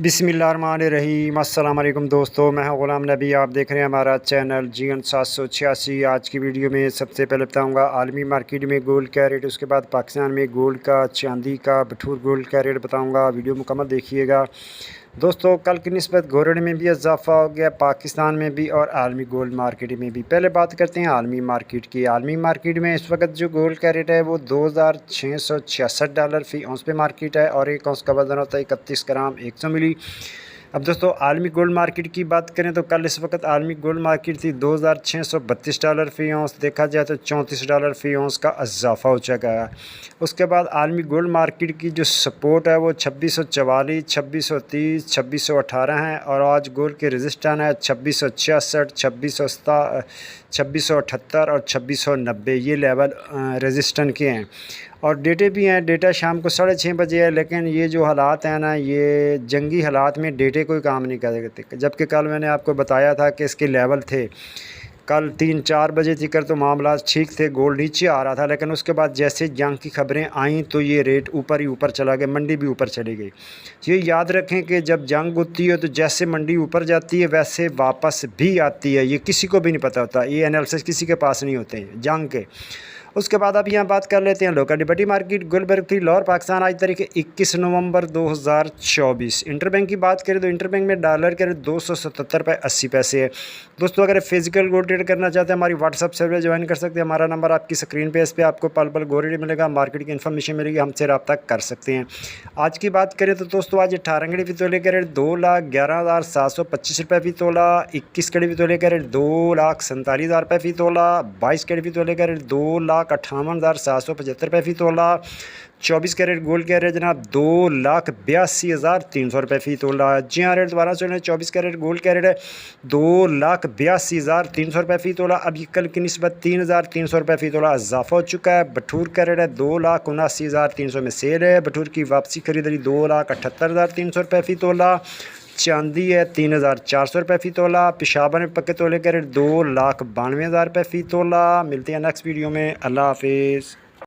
बिस्मिल्लाहिर्रहमानिर्रहीम। अस्सलाम वालेकुम दोस्तों, मैं हूं ग़ुलाम नबी। आप देख रहे हैं हमारा चैनल GN 786। आज की वीडियो में सबसे पहले बताऊंगा आलमी मार्केट में गोल्ड का रेट, उसके बाद पाकिस्तान में गोल्ड का, चांदी का, बटूर गोल्ड का रेट बताऊंगा। वीडियो मुकम्मल देखिएगा दोस्तों। कल की निस्बत गोल्ड में भी इजाफा हो गया, पाकिस्तान में भी और आलमी गोल्ड मार्केट में भी। पहले बात करते हैं आलमी मार्केट की। आलमी मार्केट में इस वक्त जो गोल्ड का रेट है वो $2666 फ़ी औंस पे मार्केट है और एक औंस का वज़न होता है 31 ग्राम 100 मिली। अब दोस्तों आलमी गोल्ड मार्केट की बात करें तो कल इस वक्त आलमी गोल्ड मार्केट थी $2632 फ़ी औंस। देखा जाए तो $34 फ़ी औंस का इजाफा हो चुका है। उसके बाद आलमी गोल्ड मार्केट की जो सपोर्ट है वो 2644, 2630, 2618 है और आज गोल्ड के रजिस्टर है 2666, 2678 और 2690। ये लेवल रजिस्टर के हैं और डेटे भी हैं। डेटा शाम को 6:30 बजे है, लेकिन ये जो हालात हैं ना, ये जंगी हालात में डेटे कोई काम नहीं करते। जबकि कल मैंने आपको बताया था कि इसके लेवल थे, कल 3-4 बजे तक तो मामला ठीक थे, गोल्ड नीचे आ रहा था, लेकिन उसके बाद जैसे जंग की खबरें आईं तो ये रेट ऊपर ही ऊपर चला गया, मंडी भी ऊपर चली गई। ये याद रखें कि जब जंग होती है तो जैसे मंडी ऊपर जाती है वैसे वापस भी आती है, ये किसी को भी नहीं पता होता, ये एनालिसिस किसी के पास नहीं होते हैं जंग के। उसके बाद अब यहाँ बात कर लेते हैं लोकल लिबर्टी मार्केट गुलबर्ग थी लाहौर पाकिस्तान आज तारीख 21 नवंबर 2024। इंटरबैंक की बात करें तो इंटरबैंक में डॉलर के 277.80 है। दोस्तों अगर फिजिकल गोल्ड ट्रेड करना चाहते हैं हमारी व्हाट्सअप सर्विस ज्वाइन कर सकते हैं। हमारा नंबर आपकी स्क्रीन पे, इस पर आपको पल पल गोल्ड रेट मिलेगा, मार्केट की इन्फॉर्मेशन मिलेगी, हमसे रब्ता कर सकते हैं। आज की बात करें तो दोस्तों आज 18 कड़ी फ़ी तोले का रेट $2,11,725 फ़ी तोला, 21 कड़ी फ़ी तोले का रेट $2,47,000 फ़ी तोला, 22 कड़ी फ़ी तोले का रेट $2,58,775 फ़ी तोला, 24 कैरेट गोल्ड का रेट जनाब $2,82,300 फ़ी तोला। जी हाँ, रेट दोबारा सुन लें, 24 कैरेट गोल्ड का रेट है $2,82,300 फ़ी तोला। अब ये कल की निस्बत $3,300 फ़ी तोला इजाफा हो चुका है। बटूर का रेट है $2,79,300 में सेल है। बटूर की वापसी खरीदारी $2,78,300 फ़ी तोला। चांदी है $3,400 फ़ी तोला। पेशावर में पक्के तोले का रेट $2,92,000 फ़ी तोला। मिलते हैं नेक्स्ट वीडियो में। अल्लाह हाफिज़।